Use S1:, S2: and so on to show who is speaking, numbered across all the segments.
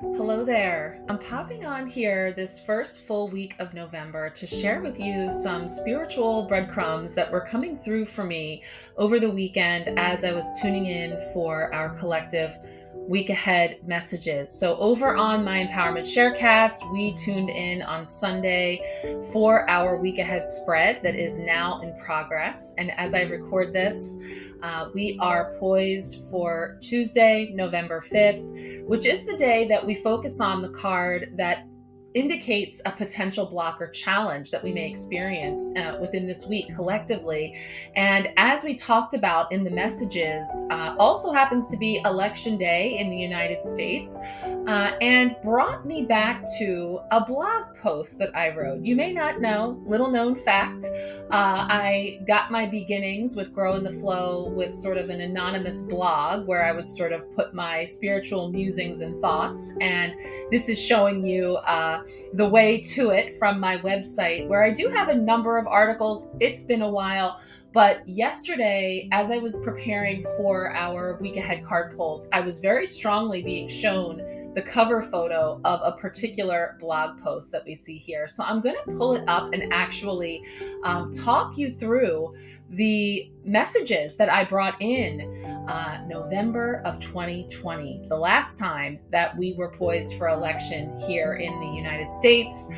S1: Hello there. I'm popping on here this first full week of November to share with you some spiritual breadcrumbs that were coming through for me over the weekend as I was tuning in for our collective week ahead messages. So, over on my Empowerment Sharecast, we tuned in on Sunday for our week ahead spread that is now in progress. And as I record this, we are poised for Tuesday, November 5th, which is the day that we focus on the card that indicates a potential block or challenge that we may experience within this week collectively. And as we talked about in the messages, also happens to be Election Day in the United States, and brought me back to a blog post that I wrote. You may not know, little known fact, I got my beginnings with Grow in the Flow with sort of an anonymous blog where I would sort of put my spiritual musings and thoughts. And this is showing you the way to it from my website, where I do have a number of articles. It's been a while. But yesterday, as I was preparing for our week ahead card polls, I was very strongly being shown the cover photo of a particular blog post that we see here. So I'm going to pull it up and actually talk you through the messages that I brought in November of 2020, the last time that we were poised for election here in the United States,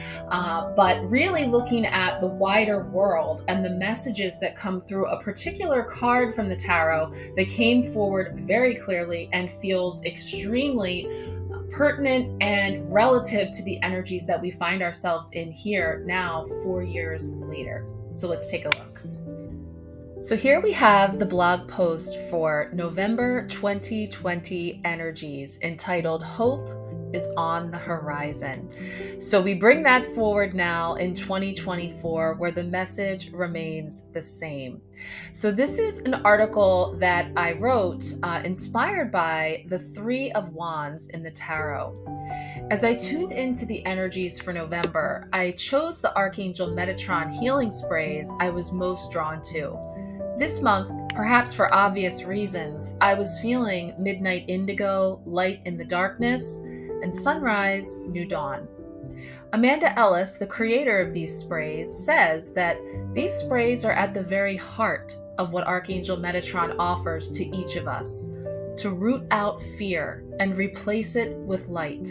S1: but really looking at the wider world and the messages that come through a particular card from the tarot that came forward very clearly and feels extremely pertinent and relative to the energies that we find ourselves in here now, 4 years later. So let's take a look. So here we have the blog post for November 2020 energies entitled Hope is on the Horizon. So we bring that forward now in 2024, where the message remains the same. So this is an article that I wrote inspired by the Three of Wands in the tarot. As I tuned into the energies for November, I chose the Archangel Metatron healing sprays I was most drawn to. This month, perhaps for obvious reasons, I was feeling Midnight Indigo, Light in the Darkness, and Sunrise, New Dawn. Amanda Ellis, the creator of these sprays, says that these sprays are at the very heart of what Archangel Metatron offers to each of us, to root out fear and replace it with light.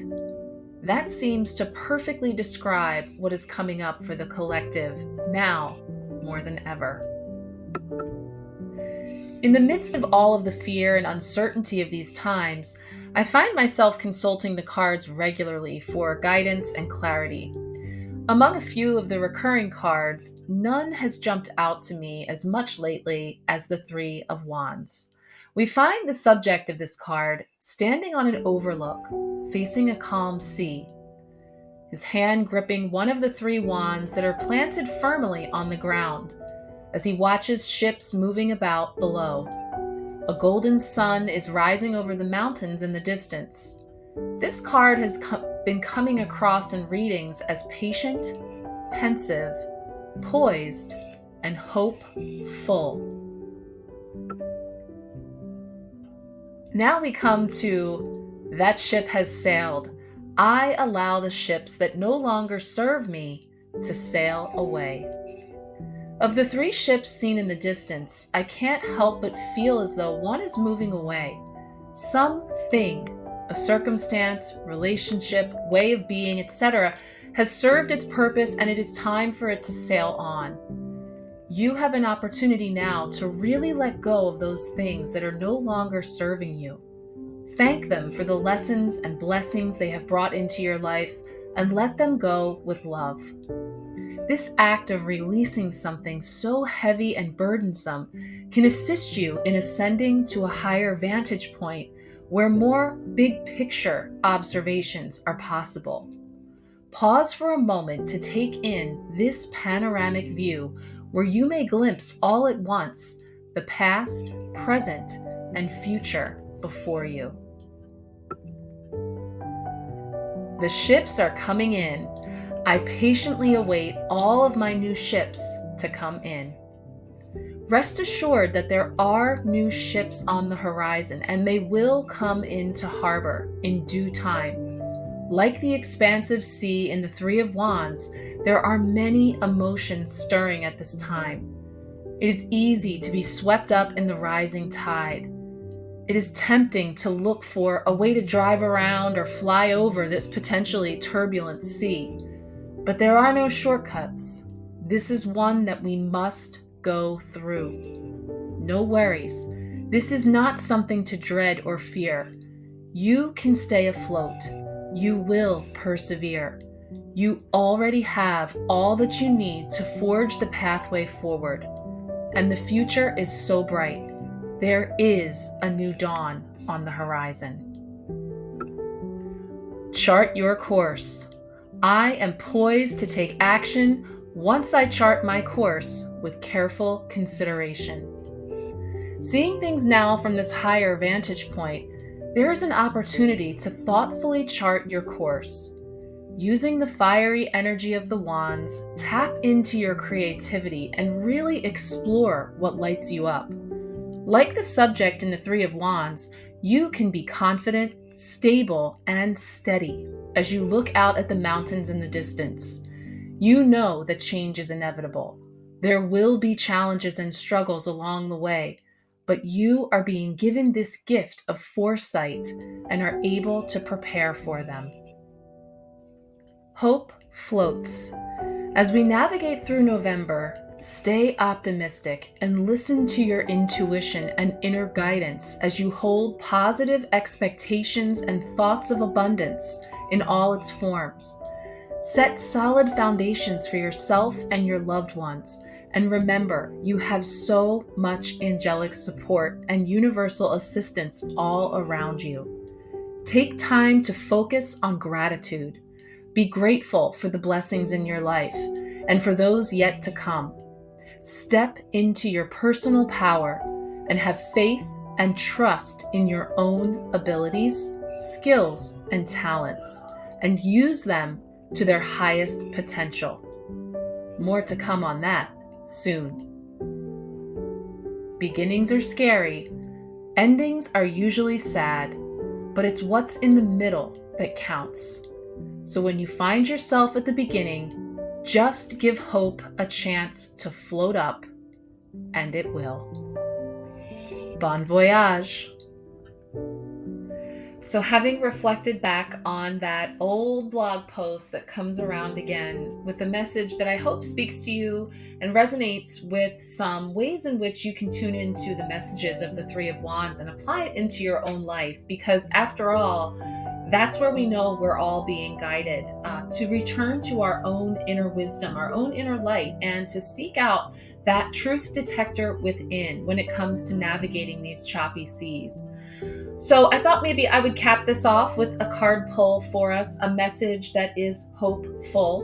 S1: That seems to perfectly describe what is coming up for the collective now more than ever. In the midst of all of the fear and uncertainty of these times, I find myself consulting the cards regularly for guidance and clarity. Among a few of the recurring cards, none has jumped out to me as much lately as the Three of Wands. We find the subject of this card standing on an overlook, facing a calm sea, his hand gripping one of the three wands that are planted firmly on the ground, as he watches ships moving about below. A golden sun is rising over the mountains in the distance. This card has been coming across in readings as patient, pensive, poised, and hopeful. Now we come to that ship has sailed. I allow the ships that no longer serve me to sail away. Of the three ships seen in the distance, I can't help but feel as though one is moving away. Something, a circumstance, relationship, way of being, etc., has served its purpose, and it is time for it to sail on. You have an opportunity now to really let go of those things that are no longer serving you. Thank them for the lessons and blessings they have brought into your life, and let them go with love. This act of releasing something so heavy and burdensome can assist you in ascending to a higher vantage point where more big picture observations are possible. Pause for a moment to take in this panoramic view where you may glimpse all at once the past, present, and future before you. The ships are coming in. I patiently await all of my new ships to come in. Rest assured that there are new ships on the horizon, and they will come into harbor in due time. Like the expansive sea in the Three of Wands, there are many emotions stirring at this time. It is easy to be swept up in the rising tide. It is tempting to look for a way to drive around or fly over this potentially turbulent sea. But there are no shortcuts. This is one that we must go through. No worries. This is not something to dread or fear. You can stay afloat. You will persevere. You already have all that you need to forge the pathway forward. And the future is so bright. There is a new dawn on the horizon. Chart your course. I am poised to take action once I chart my course with careful consideration. Seeing things now from this higher vantage point, there is an opportunity to thoughtfully chart your course. Using the fiery energy of the wands, tap into your creativity and really explore what lights you up. Like the subject in the Three of Wands, you can be confident, stable, and steady as you look out at the mountains in the distance. You know that change is inevitable. There will be challenges and struggles along the way, but you are being given this gift of foresight and are able to prepare for them. Hope floats. As we navigate through November, stay optimistic and listen to your intuition and inner guidance as you hold positive expectations and thoughts of abundance in all its forms. Set solid foundations for yourself and your loved ones, and remember, you have so much angelic support and universal assistance all around you. Take time to focus on gratitude. Be grateful for the blessings in your life and for those yet to come. Step into your personal power and have faith and trust in your own abilities, skills, and talents, and use them to their highest potential. More to come on that soon. Beginnings are scary, endings are usually sad, but it's what's in the middle that counts. So when you find yourself at the beginning, just give hope a chance to float up, and it will. Bon voyage. So having reflected back on that old blog post that comes around again with a message that I hope speaks to you and resonates with some ways in which you can tune into the messages of the Three of Wands and apply it into your own life, because after all, that's where we know we're all being guided to return to our own inner wisdom, our own inner light, and to seek out that truth detector within when it comes to navigating these choppy seas. So I thought maybe I would cap this off with a card pull for us, a message that is hopeful.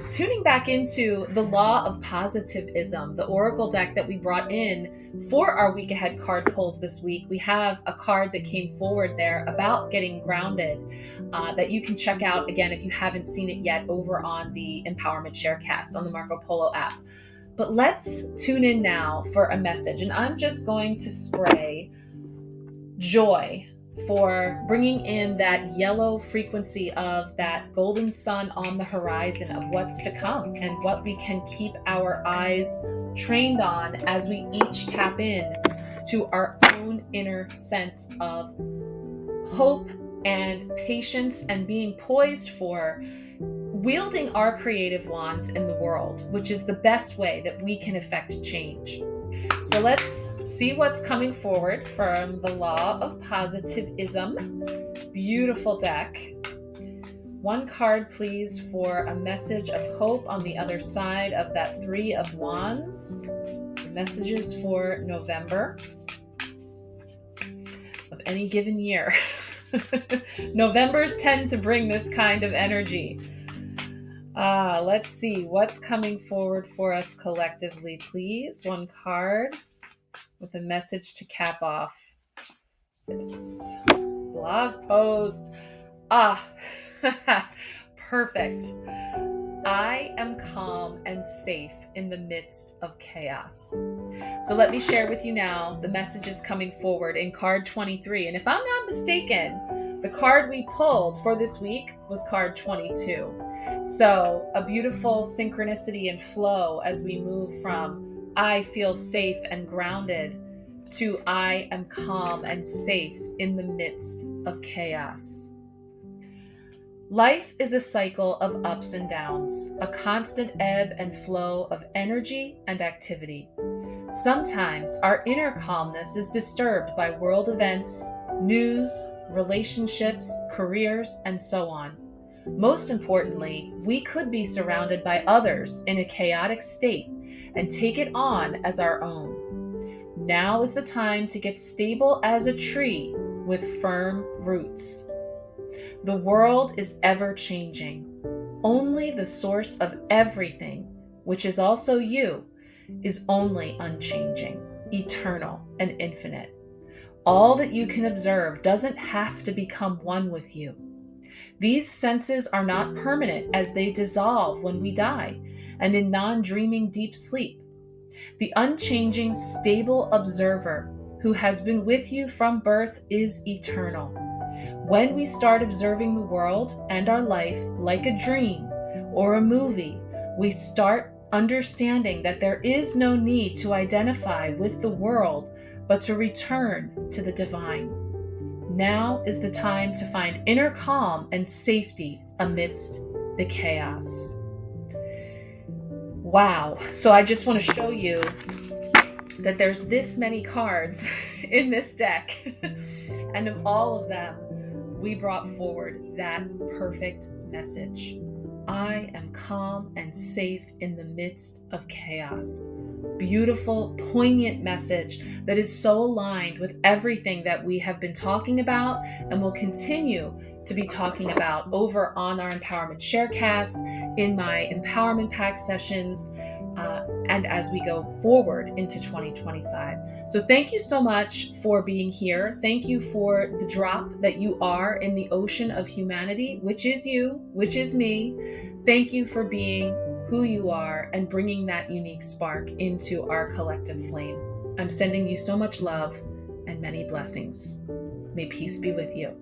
S1: Tuning back into the law of positivism, the oracle deck that we brought in for our week ahead card pulls this week. We have a card that came forward there about getting grounded that you can check out again if you haven't seen it yet over on the Empowerment Sharecast on the Marco Polo app. But let's tune in now for a message, and I'm just going to spray joy for bringing in that yellow frequency of that golden sun on the horizon of what's to come and what we can keep our eyes trained on as we each tap in to our own inner sense of hope and patience and being poised for wielding our creative wands in the world, which is the best way that we can affect change. So let's see what's coming forward from the law of positivism. Beautiful deck. One card, please, for a message of hope on the other side of that Three of Wands. The messages for November of any given year. Novembers tend to bring this kind of energy. Let's see what's coming forward for us collectively, please. One card with a message to cap off this blog post. Perfect. I am calm and safe in the midst of chaos. So let me share with you now the messages coming forward in card 23. And if I'm not mistaken, The card we pulled for this week was card 22. So a beautiful synchronicity and flow as we move from I feel safe and grounded to I am calm and safe in the midst of chaos. Life is a cycle of ups and downs, a constant ebb and flow of energy and activity. Sometimes our inner calmness is disturbed by world events, news, relationships, careers, and so on. Most importantly, we could be surrounded by others in a chaotic state and take it on as our own. Now is the time to get stable as a tree with firm roots. The world is ever changing. Only the source of everything, which is also you, is only unchanging, eternal, and infinite. All that you can observe doesn't have to become one with you. These senses are not permanent as they dissolve when we die and in non-dreaming deep sleep. The unchanging, stable observer who has been with you from birth is eternal. When we start observing the world and our life like a dream or a movie, we start understanding that there is no need to identify with the world, but to return to the divine. Now is the time to find inner calm and safety amidst the chaos. Wow. So I just want to show you that there's this many cards in this deck. And of all of them, we brought forward that perfect message. I am calm and safe in the midst of chaos. Beautiful, poignant message that is so aligned with everything that we have been talking about and will continue to be talking about over on our Empowerment Sharecast, in my Empowerment Pack sessions, and as we go forward into 2025. So thank you so much for being here. Thank you for the drop that you are in the ocean of humanity, which is you, which is me. Thank you for being who you are and bringing that unique spark into our collective flame. I'm sending you so much love and many blessings. May peace be with you.